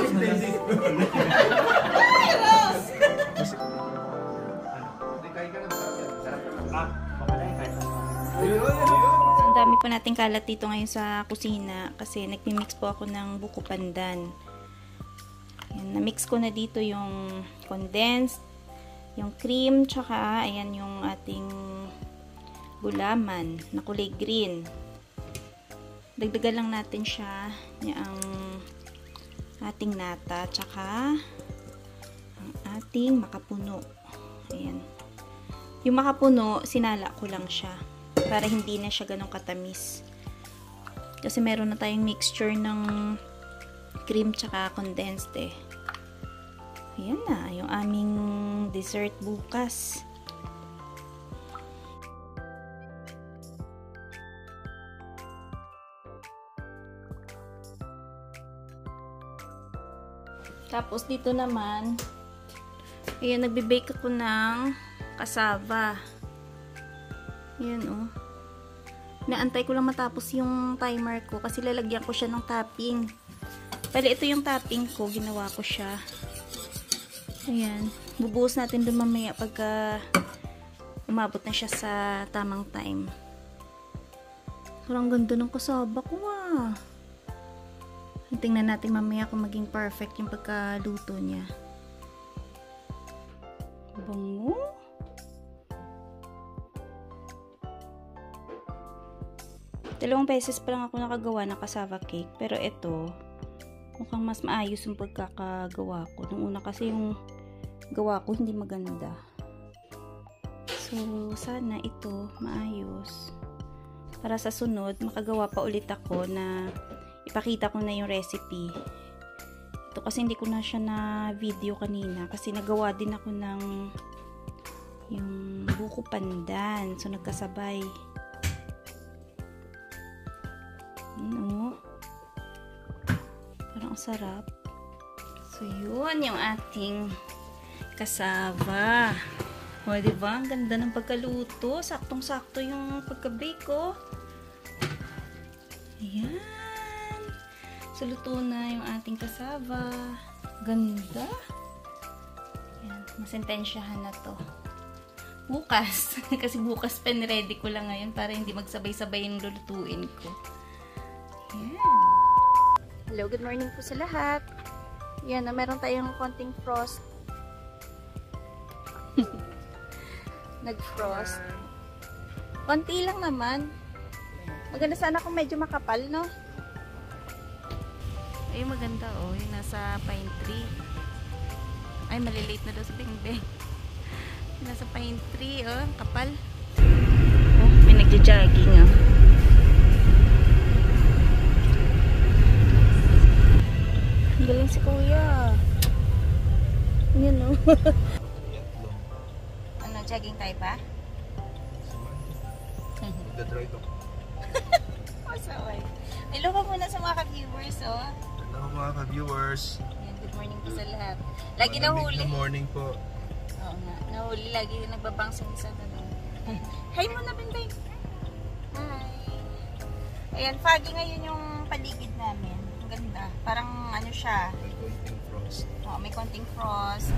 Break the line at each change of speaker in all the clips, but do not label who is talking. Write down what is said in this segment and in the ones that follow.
Ang dami pa nating kalat dito ngayon sa kusina kasi nagmi-mix po ako ng buko pandan. Ayan, na-mix ko na dito yung condensed, yung cream, tsaka ayan yung ating gulaman na kulay green. Dagdagan lang natin siya yung ating nata, tsaka ang ating makapuno. Ayan. Yung makapuno, sinala ko lang siya para hindi na siya ganun katamis. Kasi meron na tayong mixture ng cream tsaka condensed eh. Ayan na, yung aming dessert bukas. Tapos dito naman, ayan, nagbe-bake ako ng cassava. Ayan oh. Naantay ko lang matapos yung timer ko kasi lalagyan ko siya ng topping. Pero ito yung topping ko, ginawa ko siya. Ayan. Bubuhos natin dun mamaya pagka umabot na siya sa tamang time. Parang ganda ng cassava ko ah. Tingnan natin mamaya kung maging perfect yung pagkaluto niya. Bango. Dalawang beses pa lang ako nakagawa ng cassava cake. Pero ito, mukhang mas maayos yung pagkakagawa ko. Nung una kasi yung gawa ko hindi maganda. So, sana ito maayos. Para sa sunod, makagawa pa ulit ako na ipakita ko na yung recipe. Ito kasi hindi ko na siya na video kanina kasi nagawa din ako ng yung buko pandan. So, nagkasabay. Ano? Parang sarap. So, yun yung ating cassava. O, diba? Ang ganda ng pagkaluto. Saktong-sakto yung pagka-bake ko. Ayan. So, luto na yung ating cassava. Ganda. Ayan. Masentensyahan na to. Bukas. Kasi bukas pen-ready ko lang ngayon para hindi magsabay-sabay yung lulutuin ko. Ayan. Hello, good morning po sa lahat. Ayan, meron tayong konting frost. Nag-frost. Konti lang naman. Maganda sana kung medyo makapal, no? Ay, maganda, oh. Yung nasa pine tree. Ay, malilate na daw sa bingbing. Nasa pine tree, oh. Kapal. Oh, may nagja-jogging, oh. Galing si kuya. Yan, oh. Ano, jogging tayo pa?
Nagdadry to.
Masaway. Hello ka muna sa mga ka-viewers, oh.
Hello mga ka-viewers.
Yan, good morning po sa lahat. Lagi nahuli.
Good morning po.
Oo nga, nahuli. Lagi nagbabangsing sa tanong. Hi muna, Binbay. Hi. Ayan, foggy ngayon yung paligid namin. Ang ganda. Parang ano siya.
May konting frost.
Oo, may konting frost.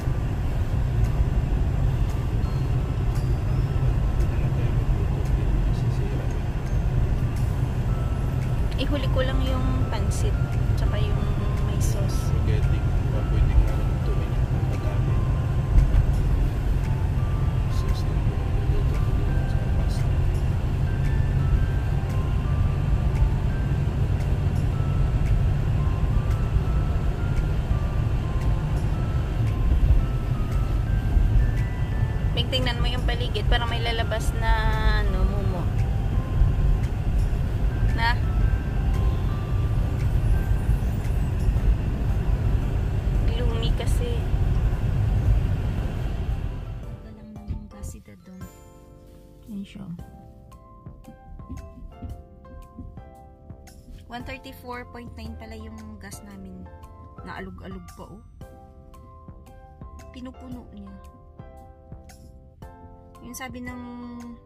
Ihuli ko lang yung pansit tsaka yung may sauce.
Spaghetti. Pwede nga lutuin yung pagkami. Sauce na luto sa pasta.
Tingnan mo yung paligid para may lalabas na ano, mumo. Na? Gloomy kasi. Ito lang ng basida doon. Yan siya. 134.9 pala yung gas namin. Naalog-alog pa, oh. Pinupuno niya. Yung sabi ng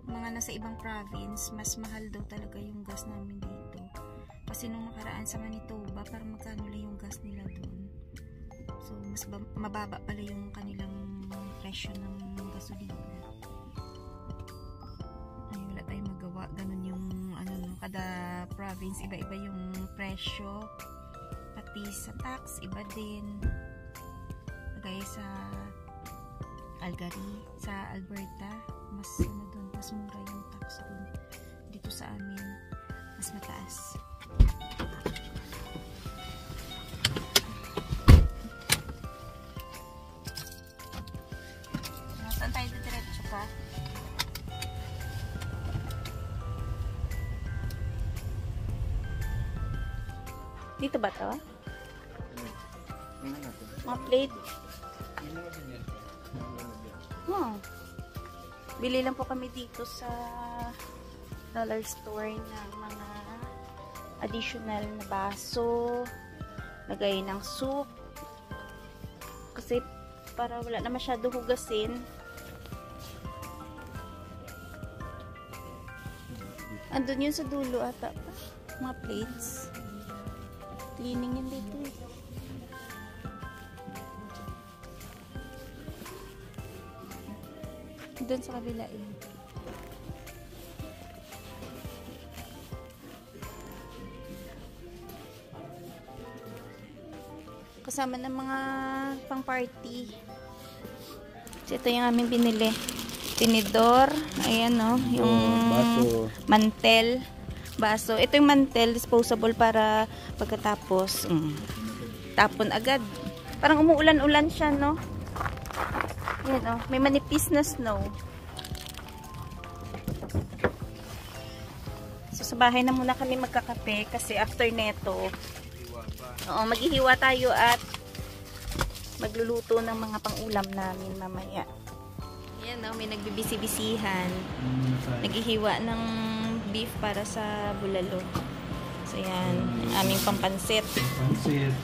mga nasa ibang province, mas mahal daw talaga yung gas namin dito. Kasi nung nakaraan sa Manitoba, parang magkano lang yung gas nila doon. So, mas mababa pala yung kanilang presyo ng gasolina. Ay, wala tayong magawa. Ganun yung, kada province, iba-iba yung presyo. Pati sa tax, iba din. Kagaya sa Calgary, sa Alberta, mas doon, mas mura yung tax doon. Dito sa amin, mas mataas. Saan tayo diretso ka? Dito ba to? Mga plate. Bili lang po kami dito sa dollar store ng mga additional na baso, lagay ng soup, kasi para wala na masyado hugasin. Andun yun sa dulo ata pa, mga plates. Cleaning yun dito eh. Doon sa kabila eh. Kasama ng mga pang party. So, ito yung aming binili. Tinidor. Ayan o. Yung
baso.
Mantel. Baso. Ito yung mantel. Disposable para pagkatapos. Tapon agad. Parang umuulan-ulan siya, no? Ayan o. May manipis na snow. So, sa bahay na muna kami magkakape kasi after neto, maghihiwa tayo at magluluto ng mga pang-ulam namin mamaya. Ayan o. May nagbibisi-bisihan. Naghihiwa ng beef para sa bulalo. So, yan. Ang aming pampansit.
Pansit.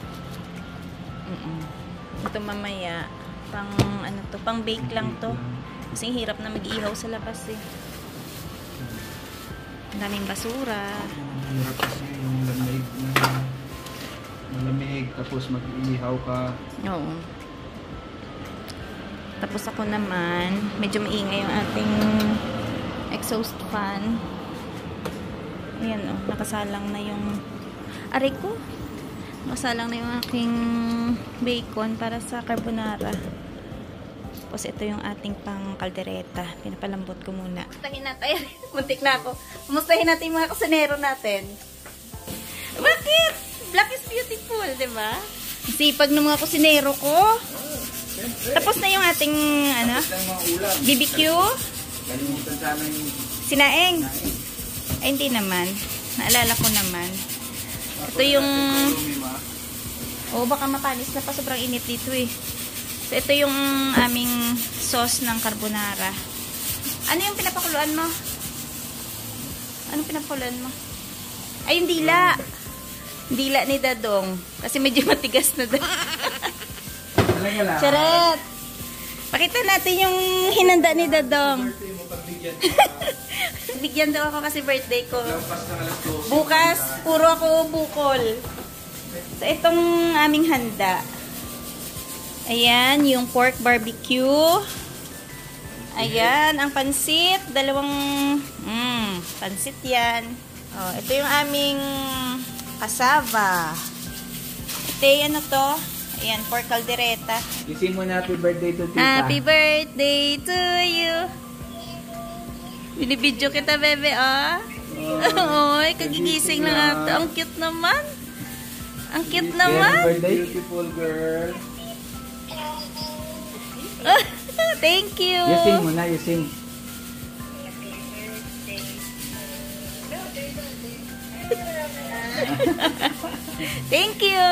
Ito mamaya. Pang bake lang to. Kasi hirap na mag-ihaw sa labas eh. Ang daming basura.
Hirap kasi yung malamig, tapos mag-iihaw ka.
Oo. Tapos ako naman, medyo maingay yung ating exhaust fan. Ayan o, nakasalang na yung aray ko. Nakasalang na yung aking bacon para sa carbonara. Tapos ito yung ating pang kaldereta. Pinapalambot ko muna. Kumustahin natin. Muntik na ako. Kumustahin natin yung mga kusinero natin. Bakit? Black is beautiful, diba? Sipag ng mga kusinero ko. Tapos na yung ating BBQ.
Kalimutan sa amin
Sinaing. Ay, hindi naman. Naalala ko naman. Ito yung baka mapanis na pa. Sobrang init dito eh. So, ito yung aming sauce ng carbonara. Ano yung pinapakuluan mo? Anong pinapakuluan mo? Ay, yung dila. Dila ni Dadong. Kasi medyo matigas na daw. Charot! Pakita natin yung hinanda ni Dadong. Bigyan daw ako kasi birthday ko. Bukas, puro ako bukol. So, itong aming handa. Ayan, yung pork barbecue. Ayan, ang pansit. Dalawang pansit yan. Oh, ito yung aming cassava. Ito yung ano to? Ayan, pork caldereta.
Gising mo na happy birthday to Tita.
Happy birthday to you. Binibidyo kita, bebe, ah. Oy, kagigising lang ata. Ang cute naman. Ang cute naman.
Happy birthday, beautiful girl.
Thank you.
Yasing mo na, yasing.
Thank you.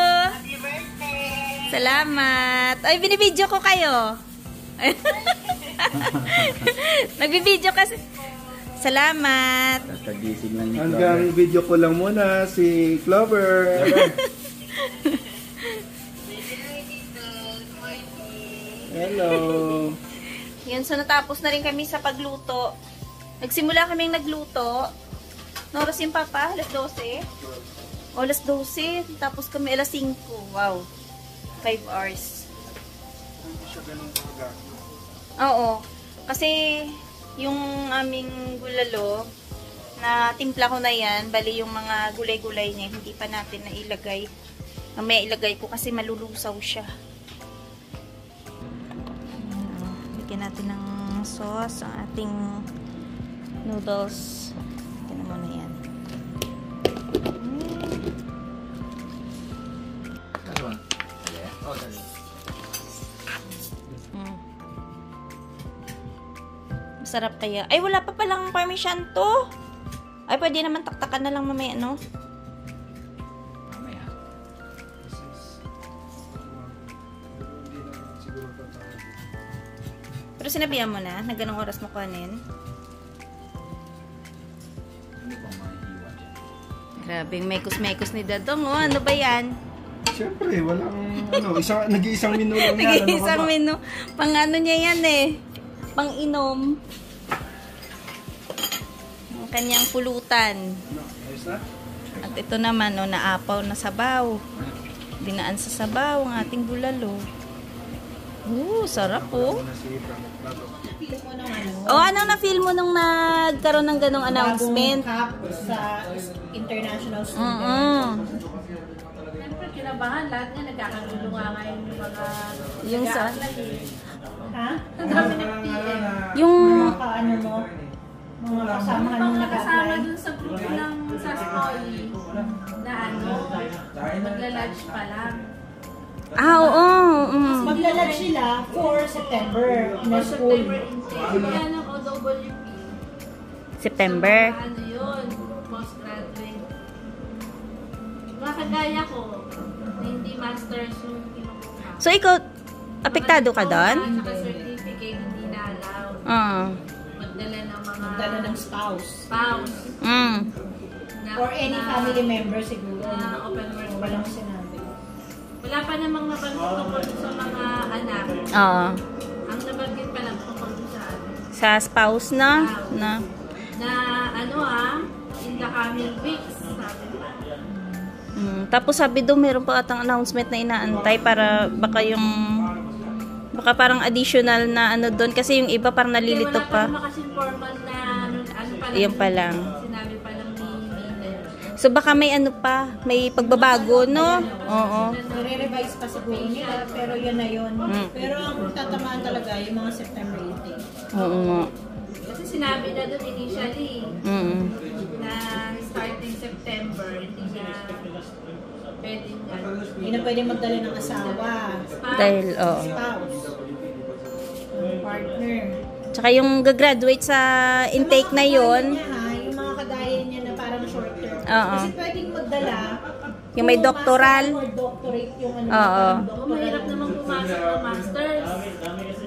Salamat. Ay, binibidyo ko kayo. Nagbibidyo kasi. Salamat.
Kagising lang ni
Hanggang video ko lang muna si Clover. Hello.
Yan, so natapos na rin kami sa pagluto. Nagsimula kaming nagluto. Noras yung papa, alas 12. O, alas 12. Tapos kami alas 5. Wow. 5 hours.
Hindi siya ganun kagasto.
Oo. Kasi yung aming bulalo, na timpla ko na yan, bali yung mga gulay-gulay niya, hindi pa natin nailagay. Mamaya ilagay ko kasi malulusaw siya. Bigyan natin ng sauce ang ating noodles. Tignan mo na yan. Masarap kaya. Ay, wala pa palang parmesan to. Ay, pwede naman taktakan na lang mamaya, no?
Mamaya.
Hindi na siguro tatawag.
Pero sinabihan mo na ganong oras mo kunin.
Ano bang mahihiwa dyan?
Grabe, mekos-mekos ni Dadong, oh. Ano ba yan?
Siyempre, walang nag-iisang menu lang yan.
Nag-iisang menu. Pang ano niya yan eh. Pang inom. Ang kanyang pulutan.
Ano, ayos na?
At ito naman, oh, naapaw na sabaw. Dinaan sa sabaw ang ating bulalo. Sarap oh.
Wala si Frank Plato.
Oh, anong na-feel mo nung nagkaroon ng ganong announcement?
Cup sa international student.
Siyempre, kinabahan. Lahat nga nagkakalulunga ngayon yung mga...
Yung sa...
Ha?
Ang dami nag-PM.
Yung...
Mga kaano mo? Mga kasama nung
Mga kasama
nag-apply.
dun sa group ng Saskoy na ano, magla-lunch pa lang.
Oo.
Maglalad sila for September na school.
September intake. Kaya ng OWP.
September.
Ano yun? Postgraduate. Mga kagaya ko, na hindi masters yung kinukuha.
So, ikaw, apektado ka doon?
Saka certificate, hindi na allow. Magdala ng mga...
Magdala ng spouse.
spouse. Na,
Or any family member siguro.
na open work.
Walang sinabi.
Wala pa namang nabanggit tungkol sa mga anak.
Oo.
Ang nabanggit pa lang tungkol sa ano.
Sa spouse na? Na.
Na ano in the coming weeks, sabi pa.
Tapos sabi doon, meron pa atang announcement na inaantay para baka parang additional na ano doon. Kasi yung iba parang nalilito
Wala pa
pa.
naman kasi formal na ano pa lang.
Yun pa lang.
Sinabi pa lang ni Miller.
So baka may ano pa, may pagbabago, no? Oo.
Nare-revise pa siguro nila, pero yun na yun. Pero ang tatamaan talaga yung mga September 18.
Oo nga.
Kasi sinabi na doon initially na starting September, hindi na pwedeng ano.
Hindi na pwede magdala ng asawa,
Dahil, oo.
spouse, partner.
Tsaka yung gagraduate sa intake na yon,
Yung mga kagaya niya na parang short term.
Oo.
Kasi pwedeng magdala
yung may
kung
doctoral.
master or doctorate yung ano.
Oo.
parang
O mahirap naman pumasok ng masters.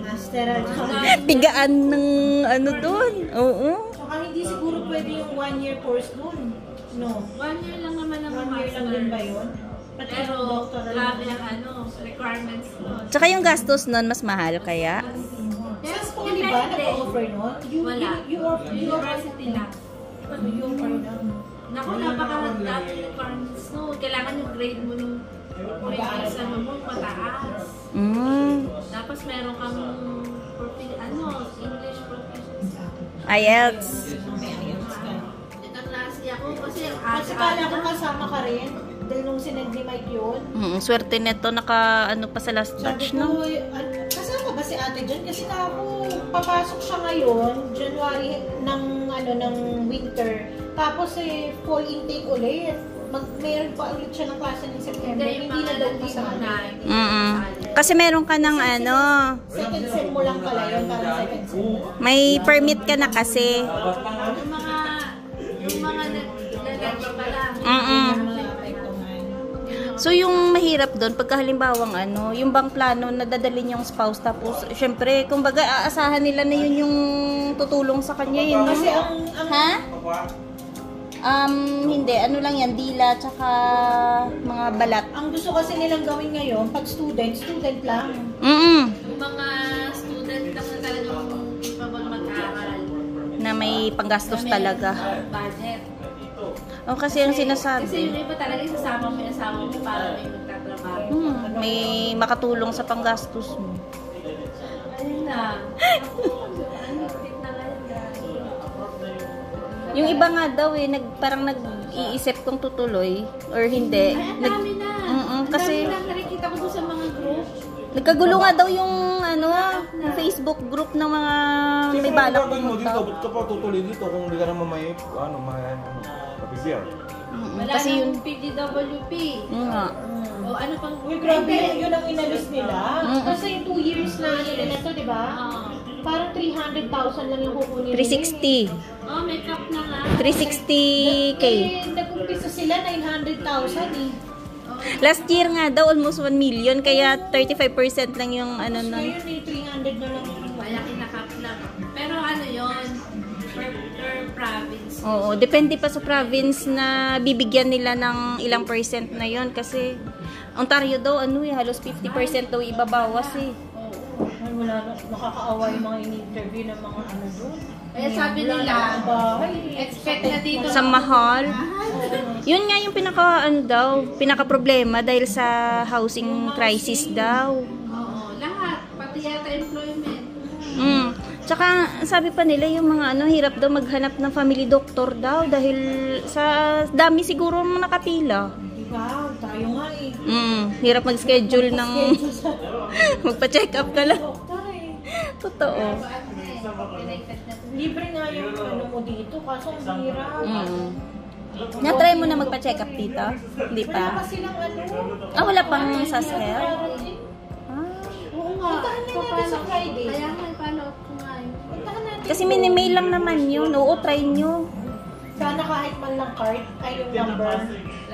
Master at
Tigaan ng ano doon. Oo.
saka hindi siguro pwede yung 1-year course dun. No.
1 year lang naman ang
1 year lang din ba yun? Pati
Pero
yung doctoral.
grabe ang ano, requirements nun.
Tsaka yung gastos nun, mas mahal kaya?
Sa school, di ba? Nag-offer nun?
Wala.
You offer
University lang.
You offer lang.
Naku, napakadami ng requirements no. Kailangan yung grade mo nung previous ano mo, mataas. Tapos meron kang English proficiency.
IELTS.
Ito klase ako kasi ang
Kasi kala ko kasama ka rin. Dahil nung sinend ni Mike yun.
Swerte nito, naka ano pa sa last
Sabi
batch,
ko,
no?
kasama ba si ate dyan? Kasi ako, papasok siya ngayon, January ng winter. Tapos fall intake ulit. Meron pa ulit siya ng klase ng September. Hindi na daw kasama.
Kasi meron ka ng ano,
Second sem mo lang pala yun, parang second sem mo lang.
may permit ka na kasi.
Yung mga nag-lunch pa lang.
So yung mahirap doon, pagka halimbawang ano, yung bang plano na dadalhin yung spouse, tapos syempre, kumbaga aasahan nila na yun yung tutulong sa kanya yun.
Kasi ang
Ha? Hindi. Ano lang yan, dila, tsaka mga balat.
ang gusto kasi nilang gawin ngayon, pag student lang.
Yung mga student lang na talagang capable mag-aral.
Na may panggastos talaga.
Budget.
O kasi yung
Kasi
sinasabi,
yung iba talaga isasama mo yung asawa mo para may magtatrabaho.
may makatulong sa panggastos mo.
na. Ang higpit na ngayon, grabe.
Yung iba nga daw eh, parang nag-iisip kung tutuloy or hindi.
Ay, ang dami na.
Kasi
ang dami na nakikita ko doon sa mga group.
nagkagulo nga daw yung Facebook group ng mga may balak pumunta.
Ba't ka pa tutuloy dito kung hindi ka naman may mabibiyar?
Wala
Kasi
nang
yun,
PGWP.
nga.
O ano pang...
Uy, grabe, yun ang inalis nila. Kasi yung 2 years na nila to, di ba? Parang 300,000 lang yung kukunin nila.
360.
Oh, may cap na nga.
360K.
Nag-umpisa sila 900,000 eh.
Last year nga daw, almost 1 million. Kaya 35% lang yung ano na.
Ngayon eh, 300 na lang.
Malaki na cap na. Pero ano yun? Per province.
Oo, depende pa sa province na bibigyan nila ng ilang percent na yon. Kasi Ontario daw, halos 50% daw ibabawas eh.
Ay, wala na. Nakakaawa yung mga in-interview ng mga ano doon.
Kaya sabi nila, expect na dito.
Sa mahal. Yun nga yung pinaka problema dahil sa housing crisis daw.
Oo, lahat. Pati yata employment.
Tsaka sabi pa nila yung mga hirap daw maghanap ng family doctor daw dahil sa dami siguro nakapila.
Diba? Tayo nga eh.
Hirap mag-schedule ng magpa-check up ka lang.
Doktor eh.
Totoo.
Libre nga yung ano mo dito, kaso ang hirap.
Na-try mo na magpa-check up dito? Hindi
Wala
pa?
pa silang ano.
Wala pang SAS Health?
Oo nga.
Puntahan na natin sa Friday.
Kaya nga, follow up ko nga yun.
Puntahan natin.
Kasi mini-mail lang naman yun. Oo, try nyo.
Sana kahit man lang card, ay yung number.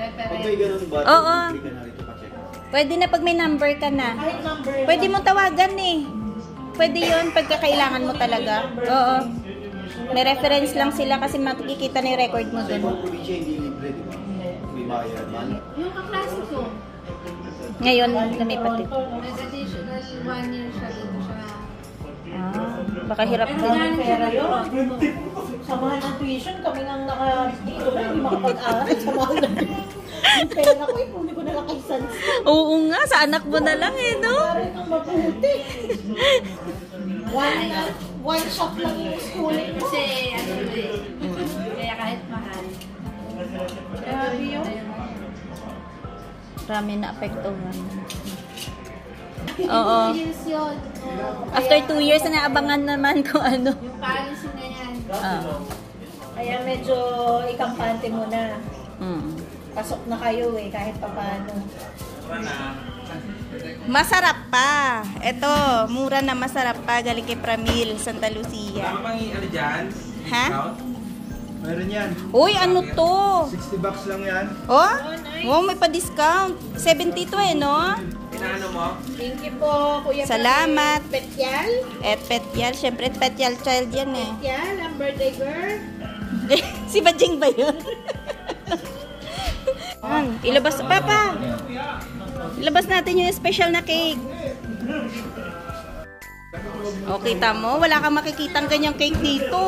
Okay, ganun ba?
Oo.
Hindi ka na rito pa-check up.
Pwede na pag may number ka na.
Kahit number.
Pwede mo tawagan eh. Pwede yun pagka kailangan mo talaga. Oo. May reference lang sila kasi makikita na yung record mo
Sa
dun.
ibang probinsya hindi libre, di ba? May bayad man.
Yung kaklase ko,
Ngayon, lumipat dito.
nag-additional 1 year siya dito siya.
Baka hirap
Pero
daw.
galing siya
Pera yun.
dito.
Sa mahal ng tuition, kami nang dito na, hindi makapag-aral sa mahal ng yung pera ko, ipuli ko na lang kay Sans.
Oo nga, sa anak mo na lang eh, no?
Para kang mabuti. One shot lang yung schooling mo.
Kasi ano eh. Kaya kahit mahal.
Grabe yun.
Marami na apektuhan. Oo.
2 years yun.
After 2 years na naabangan naman kung ano.
Yung policy na yan.
Kaya medyo ikampante mo na. Pasok na kayo eh, kahit pa paano.
Masarap pa. Ito, mura na masarap pa. Galing kay Pramil, Santa Lucia.
Ano bang ano dyan?
Ha?
Meron yan.
Uy, ano to?
$60 lang yan.
Oh? Oh, may pa-discount. 72 eh, no?
Inaano mo?
Thank you po, Kuya
Salamat.
Petyal.
Petyal. Siyempre, Petyal child yan eh.
Petyal, ang birthday girl.
Si Bajing ba yun? Ilabas, Papa! Ilabas natin yung special na cake. O, kita mo? Wala kang makikitang ganyang cake dito.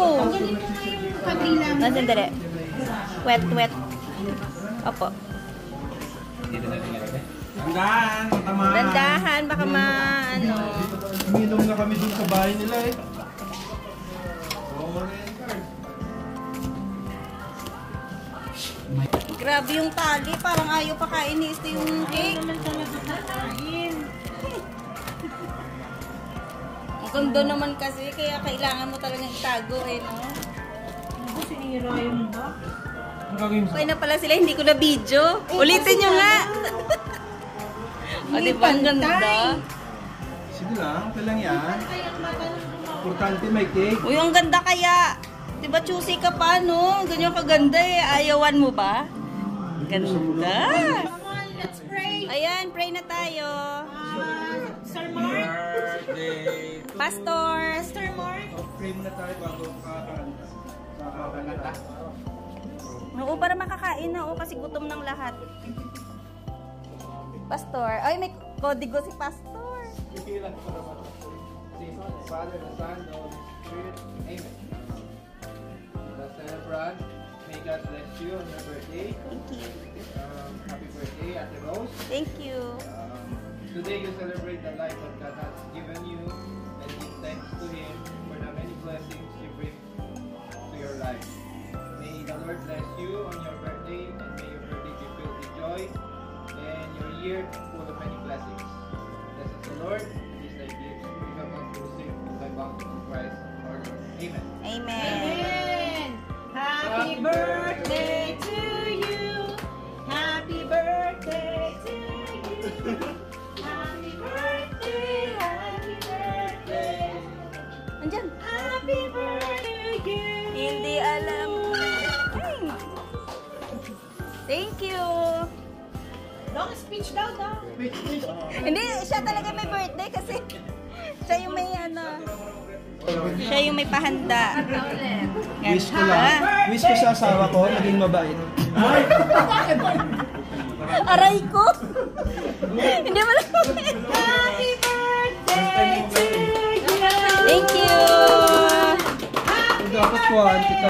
Sandali. Wet. Opo.
Dandahan, matama.
Dandahan, baka
Uminom na kami dun sa bahay nila eh.
Grabe yung tali. Parang ayaw pa kainis yung cake. Ang ganda naman kasi. Kaya kailangan mo talagang itago eh, no?
Ako, sinira yung ba?
Ang gagawin mo?
Okay na pala sila. Hindi ko na video. Ulitin nyo nga. O, diba? Ang ganda.
Sige lang, okay lang yan. Importante may cake.
Uy, ang ganda kaya. Diba choosy ka pa, no? Ganyan kaganda eh. Ayawan mo ba? Ganda.
Come on, let's pray.
Ayan, pray na tayo.
Sir Mark.
Birthday.
Pastor.
Sir Mark.
Pray muna tayo bago kakanta.
Oo, para makakain na. Oo, kasi gutom ng lahat. Pastor. Ay, may kodigo si Pastor.
Father, the Son, the Holy Spirit. Amen. Brad, may God bless you on your birthday.
Thank you.
Happy birthday, Ate Rose.
Thank you.
Today you celebrate the life that God has given you and give thanks
year full of many blessings. Bless us, the Lord, and these thy gifts. We have not to receive thy bountiful Christ, Lord. Amen.
Amen.
Amen. Happy birthday to you. Happy birthday to you. Happy birthday. Happy birthday.
Andyan.
Happy birthday to you.
Hindi alam. Ay. Thank you.
Long speech daw.
Hindi, siya talaga may birthday kasi siya yung may siya yung may pahanda.
Wish ko lang. Wish ko sa asawa ko, maging mabait.
Aray ko! Hindi mo lang.
Happy birthday to you.
Thank you!
Dapat kuhaan kita.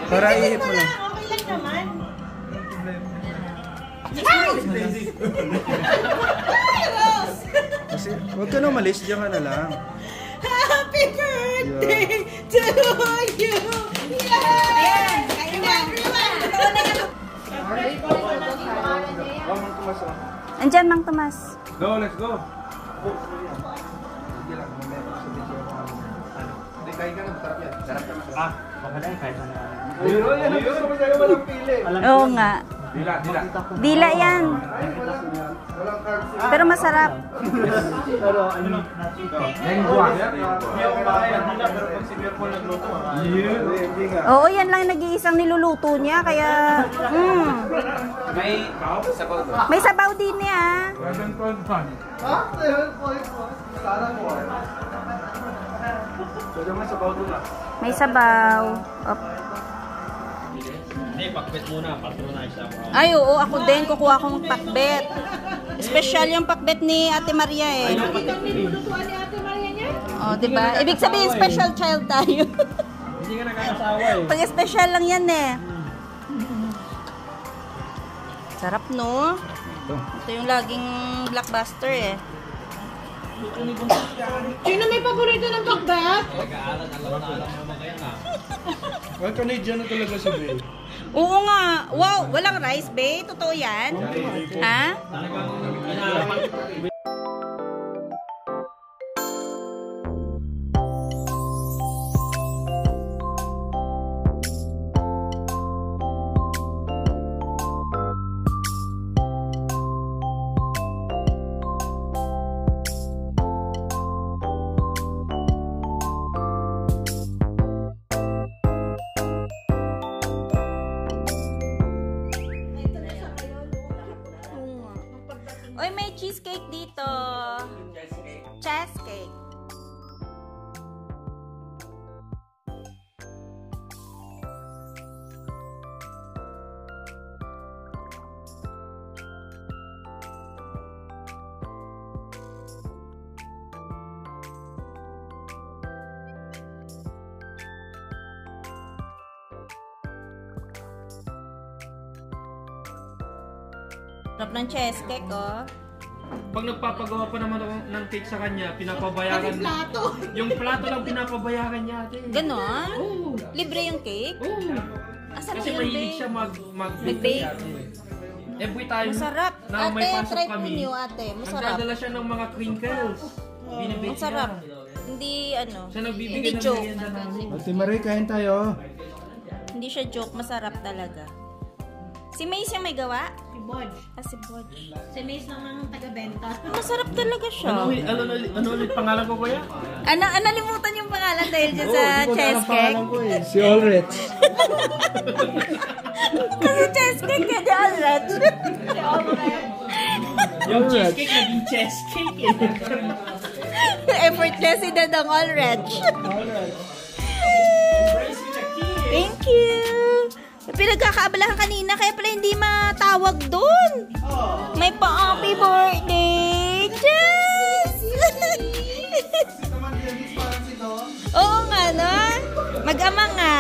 Para ihip mo lang.
Okay lang naman.
Kasi huwag ka na umalis, diyan ka na lang.
Happy birthday to you. Yes!
Andyan, Mang Tomas.
Go, let's go.
Sige lang, mamaya ko sabihin sa'yo kung ano. Hindi, kain ka na, masarap yan. Sarap ka masarap.
Ah, baka na kahit na. Ayun, yan. Ayun, kung sa'yo walang pili.
Oo nga.
Dila.
Dila yan.
Walang carbs.
Pero masarap.
Pero ano?
Lengua.
Hindi ako makaya nila, pero pag si Mirko nagluto, hindi nga.
Oo, yan lang nag-iisang niluluto niya. Kaya,
May sabaw doon.
may sabaw din niya.
Ha? Ayun, sarap mo. So, naman sa bawdo na.
May sabaw. Op.
Hindi, pakbet muna. Patronize siya.
Ay, oo, ako din. Kukuha akong pakbet. Special yung pakbet ni Ate Maria eh.
Itong nilulutuan ni Ate Maria niya?
Oh, diba? Ibig sabihin, special child tayo.
Hindi ka nagkakasawa eh.
Pag special lang yan eh. Sarap, no? Ito yung laging blockbuster eh.
Sino may paborito ng pakbat?
Well, Canadian na talaga si Bill.
Oo nga. Wow, walang rice, babe. Totoo yan? Ha? Oy, may cheesecake dito. Cheesecake. Sarap ng cheesecake, oh.
Pag nagpapagawa pa naman ako ng cake sa kanya, pinapabayaran.
Plato.
Yung plato lang pinapabayaran niya, ate.
Ganon?
Oo.
Libre yung cake?
Oo.
Asarap
Kasi
yun,
mahilig
babe.
siya
Mag-bake.
Every time
Masarap.
na may
Ate,
pasok
try po
kami,
niyo, ate. Masarap.
nagdadala siya ng mga crinkles. Binibake
Ang sarap.
niya.
Hindi, ano,
Siya nagbibigay
hindi
ng
joke.
merienda namin.
Ate Marie, kain tayo.
Hindi siya joke. Masarap talaga. Si Mace yung may gawa?
Si Bodge.
Si Bodge.
Si Mace naman ang taga-benta.
Masarap talaga siya.
Ano ulit pangalan ko, kuya?
Nalimutan yung pangalan dahil dyan sa cheesecake.
Si Ulrich.
Kasi cheesecake ka dyan, Alrech.
Yung cheesecake naging cheesecake eh.
Effortless si Dadang Alrech. Thank you. Pinagkakaabalahan kanina kaya pala hindi matawag dun. May pa-happy birthday. Cheers! Oo nga, no? Mag-ama nga.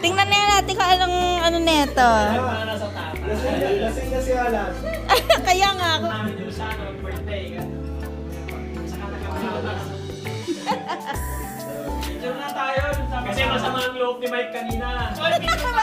Tingnan na natin kung anong ano neto.
Lasing na si Alan.
Kaya nga ako.
Kasi masama ang loob ni Mike kanina.
Bakit masama?